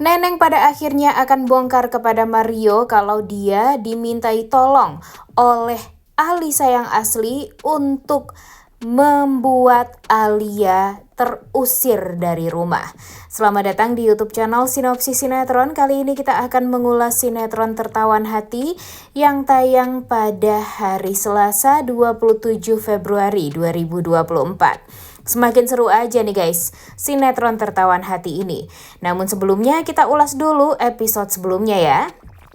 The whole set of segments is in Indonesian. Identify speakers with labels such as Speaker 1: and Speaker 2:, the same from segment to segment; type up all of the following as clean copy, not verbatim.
Speaker 1: Neneng pada akhirnya akan bongkar kepada Mario kalau dia dimintai tolong oleh Alisa yang asli untuk membuat Alia terusir dari rumah. Selamat datang di YouTube channel Sinopsis Sinetron. Kali ini kita akan mengulas sinetron Tertawan Hati yang tayang pada hari Selasa 27 Februari 2024. Semakin seru aja nih guys, sinetron Tertawan Hati ini. Namun sebelumnya kita ulas dulu episode sebelumnya ya.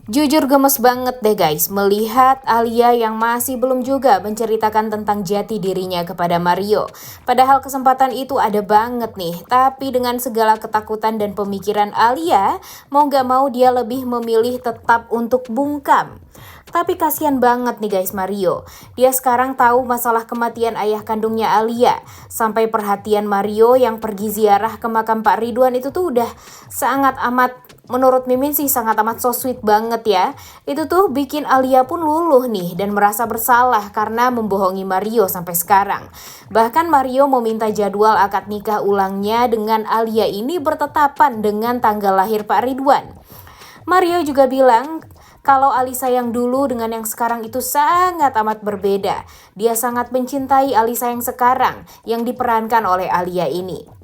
Speaker 1: Jujur gemes banget deh guys melihat Alia yang masih belum juga menceritakan tentang jati dirinya kepada Mario. Padahal kesempatan itu ada banget nih, tapi dengan segala ketakutan dan pemikiran Alia, mau gak mau dia lebih memilih tetap untuk bungkam. Tapi kasihan banget nih guys Mario. Dia sekarang tahu masalah kematian ayah kandungnya Alia. Sampai perhatian Mario yang pergi ziarah ke makam Pak Ridwan itu tuh udah sangat amat, menurut Mimin sih sangat amat so sweet banget ya. Itu tuh bikin Alia pun luluh nih dan merasa bersalah karena membohongi Mario sampai sekarang. Bahkan Mario meminta jadwal akad nikah ulangnya dengan Alia ini bertetapan dengan tanggal lahir Pak Ridwan. Mario juga bilang kalau Alisa yang dulu dengan yang sekarang itu sangat amat berbeda. Dia sangat mencintai Alisa yang sekarang yang diperankan oleh Alia ini.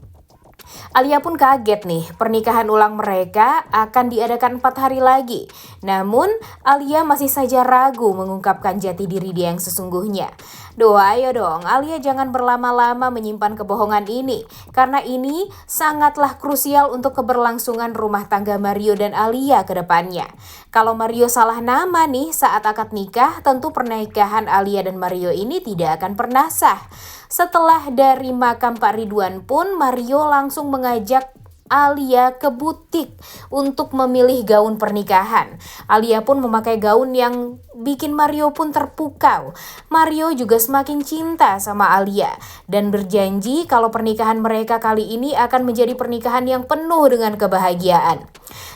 Speaker 1: Alia pun kaget nih, pernikahan ulang mereka akan diadakan 4 hari lagi. Namun, Alia masih saja ragu mengungkapkan jati diri dia yang sesungguhnya. Doa ayo dong, Alia jangan berlama-lama menyimpan kebohongan ini. Karena ini sangatlah krusial untuk keberlangsungan rumah tangga Mario dan Alia ke depannya. Kalau Mario salah nama nih saat akad nikah, tentu pernikahan Alia dan Mario ini tidak akan pernah sah. Setelah dari makam Pak Ridwan pun, Mario langsung mengajak Alia ke butik untuk memilih gaun pernikahan. Alia pun memakai gaun yang bikin Mario pun terpukau. Mario juga semakin cinta sama Alia dan berjanji kalau pernikahan mereka kali ini akan menjadi pernikahan yang penuh dengan kebahagiaan.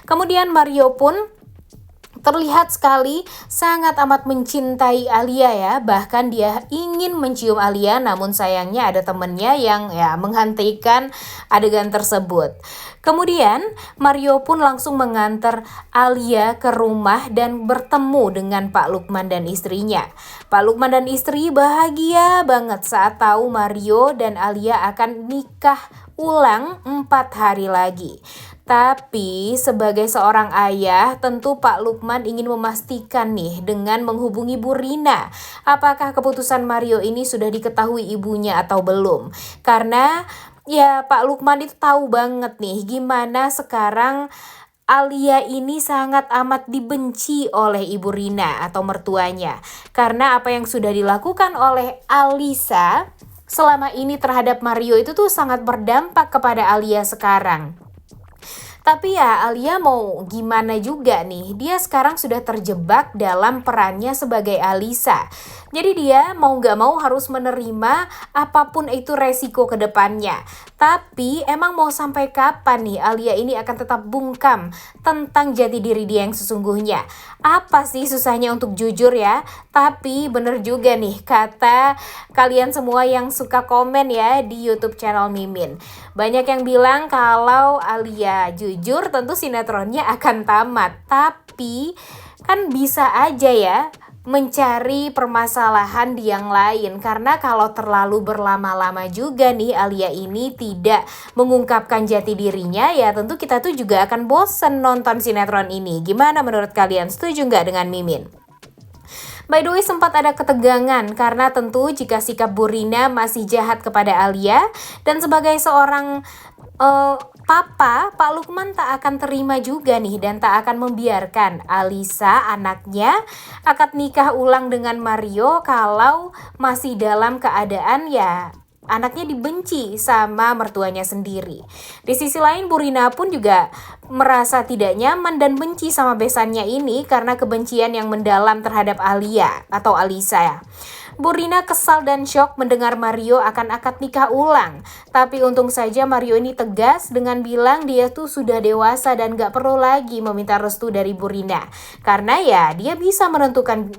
Speaker 1: Kemudian Mario pun terlihat sekali sangat amat mencintai Alia ya. Bahkan dia ingin mencium Alia, namun sayangnya ada temennya yang menghentikan adegan tersebut. Kemudian Mario pun langsung mengantar Alia ke rumah dan bertemu dengan Pak Lukman dan istrinya. Pak Lukman dan istri bahagia banget saat tahu Mario dan Alia akan nikah ulang 4 hari lagi. Tapi sebagai seorang ayah, tentu Pak Lukman ingin memastikan nih dengan menghubungi Bu Rina. Apakah keputusan Mario ini sudah diketahui ibunya atau belum? Karena ya Pak Lukman itu tahu banget nih gimana sekarang Alia ini sangat amat dibenci oleh Ibu Rina atau mertuanya. Karena apa yang sudah dilakukan oleh Alisa selama ini terhadap Mario itu tuh sangat berdampak kepada Alia sekarang. Tapi ya Alia mau gimana juga nih, dia sekarang sudah terjebak dalam perannya sebagai Alisa. Jadi dia mau gak mau harus menerima apapun itu resiko ke depannya. Tapi emang mau sampai kapan nih Alia ini akan tetap bungkam tentang jati diri dia yang sesungguhnya? Apa sih susahnya untuk jujur ya? Tapi bener juga nih kata kalian semua yang suka komen ya di YouTube channel Mimin. Banyak yang bilang kalau Alia jujur tentu sinetronnya akan tamat. Tapi kan bisa aja ya mencari permasalahan di yang lain. Karena kalau terlalu berlama-lama juga nih Alia ini tidak mengungkapkan jati dirinya, ya tentu kita tuh juga akan bosen nonton sinetron ini. Gimana menurut kalian? Setuju nggak dengan Mimin? By the way, sempat ada ketegangan karena tentu jika sikap Bu Rina masih jahat kepada Alia dan sebagai seorang papa, Pak Lukman tak akan terima juga nih dan tak akan membiarkan Alisa anaknya akad nikah ulang dengan Mario kalau masih dalam keadaan ya anaknya dibenci sama mertuanya sendiri. Di sisi lain Bu Rina pun juga merasa tidak nyaman dan benci sama besannya ini karena kebencian yang mendalam terhadap Alia atau Alisa ya. Bu Rina kesal dan shock mendengar Mario akan akad nikah ulang. Tapi untung saja Mario ini tegas dengan bilang dia tuh sudah dewasa dan gak perlu lagi meminta restu dari Bu Rina. Karena ya dia bisa menentukan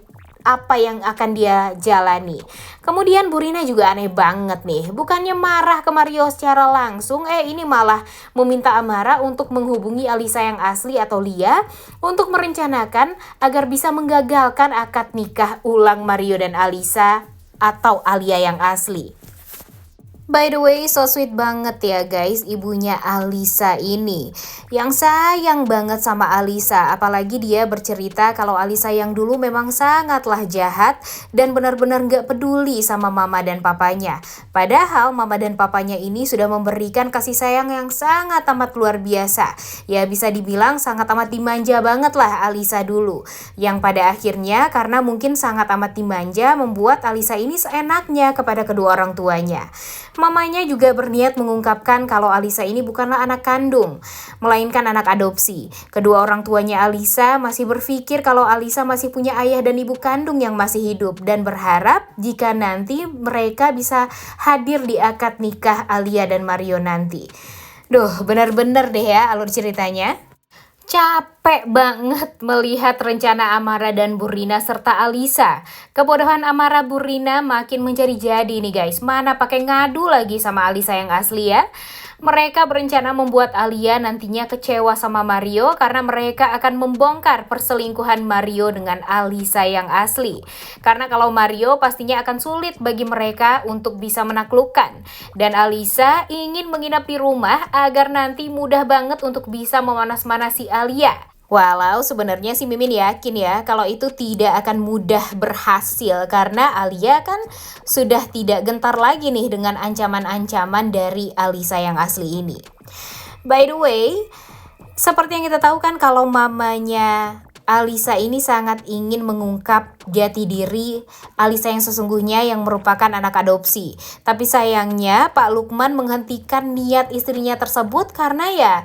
Speaker 1: apa yang akan dia jalani. Kemudian Bu Rina juga aneh banget nih, bukannya marah ke Mario secara langsung, ini malah meminta Amara untuk menghubungi Alisa yang asli atau Lia untuk merencanakan agar bisa menggagalkan akad nikah ulang Mario dan Alisa atau Alia yang asli. By the way, so sweet banget ya guys ibunya Alisa ini, yang sayang banget sama Alisa. Apalagi dia bercerita kalau Alisa yang dulu memang sangatlah jahat dan benar-benar gak peduli sama mama dan papanya. Padahal mama dan papanya ini sudah memberikan kasih sayang yang sangat amat luar biasa. Ya bisa dibilang sangat amat dimanja banget lah Alisa dulu. Yang pada akhirnya karena mungkin sangat amat dimanja membuat Alisa ini seenaknya kepada kedua orang tuanya. Mamanya juga berniat mengungkapkan kalau Alisa ini bukanlah anak kandung, melainkan anak adopsi. Kedua orang tuanya Alisa masih berpikir kalau Alisa masih punya ayah dan ibu kandung yang masih hidup dan berharap jika nanti mereka bisa hadir di akad nikah Alia dan Mario nanti. Duh, bener-bener deh ya alur ceritanya. Capek banget melihat rencana Amara dan Bu Rina serta Alisa. Kebodohan Amara Bu Rina makin menjadi-jadi nih guys. Mana pakai ngadu lagi sama Alisa yang asli ya. Mereka berencana membuat Alia nantinya kecewa sama Mario karena mereka akan membongkar perselingkuhan Mario dengan Alisa yang asli. Karena kalau Mario pastinya akan sulit bagi mereka untuk bisa menaklukkan. Dan Alisa ingin menginap di rumah agar nanti mudah banget untuk bisa memanas-manasi Alia. Walau sebenarnya si Mimin yakin ya kalau itu tidak akan mudah berhasil karena Alia kan sudah tidak gentar lagi nih dengan ancaman-ancaman dari Alisa yang asli ini. By the way, seperti yang kita tahu kan kalau mamanya Alisa ini sangat ingin mengungkap jati diri Alisa yang sesungguhnya yang merupakan anak adopsi. Tapi sayangnya Pak Lukman menghentikan niat istrinya tersebut karena ya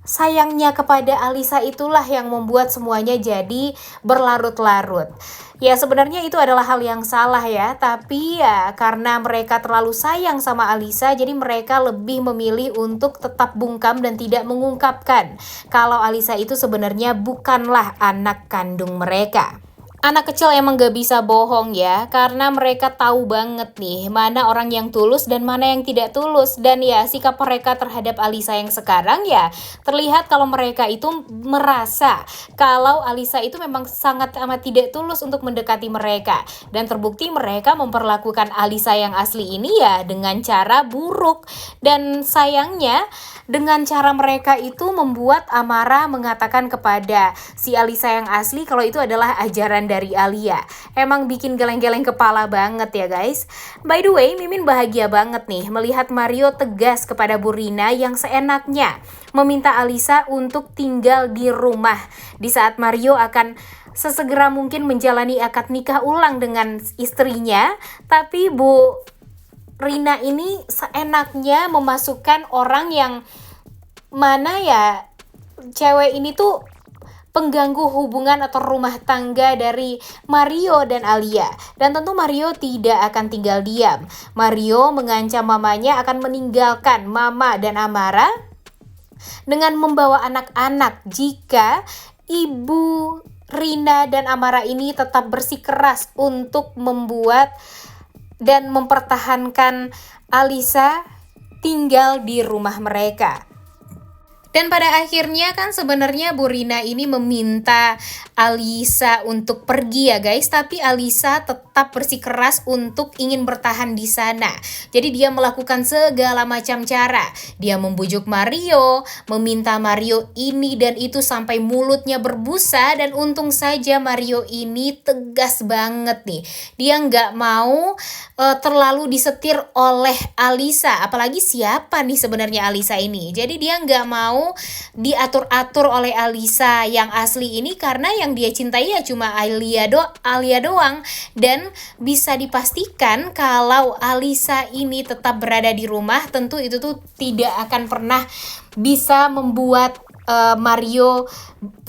Speaker 1: sayangnya kepada Alisa itulah yang membuat semuanya jadi berlarut-larut. Ya sebenarnya itu adalah hal yang salah ya, tapi ya karena mereka terlalu sayang sama Alisa, jadi mereka lebih memilih untuk tetap bungkam dan tidak mengungkapkan kalau Alisa itu sebenarnya bukanlah anak kandung mereka. Anak kecil emang gak bisa bohong ya, karena mereka tahu banget nih mana orang yang tulus dan mana yang tidak tulus. Dan ya sikap mereka terhadap Alisa yang sekarang ya terlihat kalau mereka itu merasa kalau Alisa itu memang sangat amat tidak tulus untuk mendekati mereka. Dan terbukti mereka memperlakukan Alisa yang asli ini ya dengan cara buruk. Dan sayangnya dengan cara mereka itu membuat Amara mengatakan kepada si Alisa yang asli kalau itu adalah ajaran dari Alia. Emang bikin geleng-geleng kepala banget ya guys. By the way, Mimin bahagia banget nih melihat Mario tegas kepada Bu Rina yang seenaknya meminta Alisa untuk tinggal di rumah di saat Mario akan sesegera mungkin menjalani akad nikah ulang dengan istrinya. Tapi Bu Rina ini seenaknya memasukkan orang yang mana ya cewek ini tuh pengganggu hubungan atau rumah tangga dari Mario dan Alia. Dan tentu Mario tidak akan tinggal diam. Mario mengancam mamanya akan meninggalkan Mama dan Amara dengan membawa anak-anak jika Ibu Rina dan Amara ini tetap bersikeras untuk membuat dan mempertahankan Alisa tinggal di rumah mereka. Dan pada akhirnya kan sebenarnya Bu Rina ini meminta Alisa untuk pergi ya guys, tapi Alisa tetap bersikeras untuk ingin bertahan di sana. Jadi dia melakukan segala macam cara. Dia membujuk Mario, meminta Mario ini dan itu sampai mulutnya berbusa, dan untung saja Mario ini tegas banget nih. Dia nggak mau terlalu disetir oleh Alisa, apalagi siapa nih sebenarnya Alisa ini. Jadi dia nggak mau diatur-atur oleh Alisa yang asli ini karena yang dia cintai ya cuma Alia doang. Dan bisa dipastikan kalau Alisa ini tetap berada di rumah, tentu itu tuh tidak akan pernah bisa membuat Mario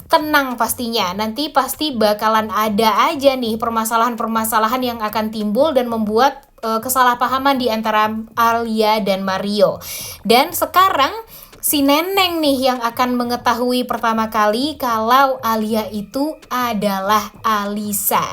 Speaker 1: tenang pastinya. Nanti pasti bakalan ada aja nih permasalahan-permasalahan yang akan timbul dan membuat kesalahpahaman di antara Alia dan Mario. Dan sekarang Si Neneng nih yang akan mengetahui pertama kali kalau Alia itu adalah Alisa.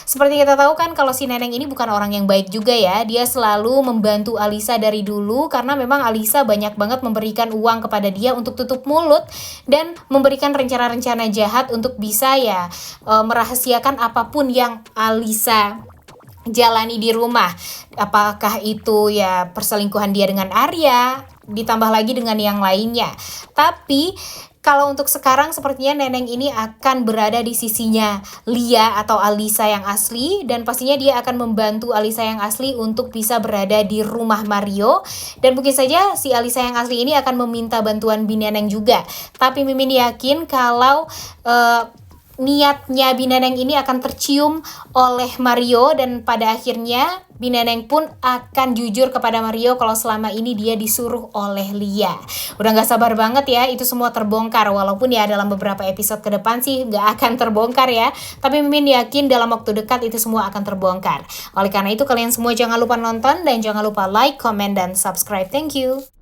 Speaker 1: Seperti kita tahu kan kalau si Neneng ini bukan orang yang baik juga ya. Dia selalu membantu Alisa dari dulu karena memang Alisa banyak banget memberikan uang kepada dia untuk tutup mulut dan memberikan rencana-rencana jahat untuk bisa ya merahasiakan apapun yang Alisa jalani di rumah. Apakah itu ya perselingkuhan dia dengan Arya, ditambah lagi dengan yang lainnya. Tapi kalau untuk sekarang sepertinya Neneng ini akan berada di sisinya Lia atau Alisa yang asli, dan pastinya dia akan membantu Alisa yang asli untuk bisa berada di rumah Mario. Dan mungkin saja si Alisa yang asli ini akan meminta bantuan Bineneng juga. Tapi Mimin yakin kalau niatnya Bineneng ini akan tercium oleh Mario, dan pada akhirnya Bineneng pun akan jujur kepada Mario kalau selama ini dia disuruh oleh Lia. Udah gak sabar banget ya itu semua terbongkar, walaupun ya dalam beberapa episode ke depan sih gak akan terbongkar ya, tapi Mimin yakin dalam waktu dekat itu semua akan terbongkar. Oleh karena itu kalian semua jangan lupa nonton dan jangan lupa like, comment, dan subscribe. Thank you.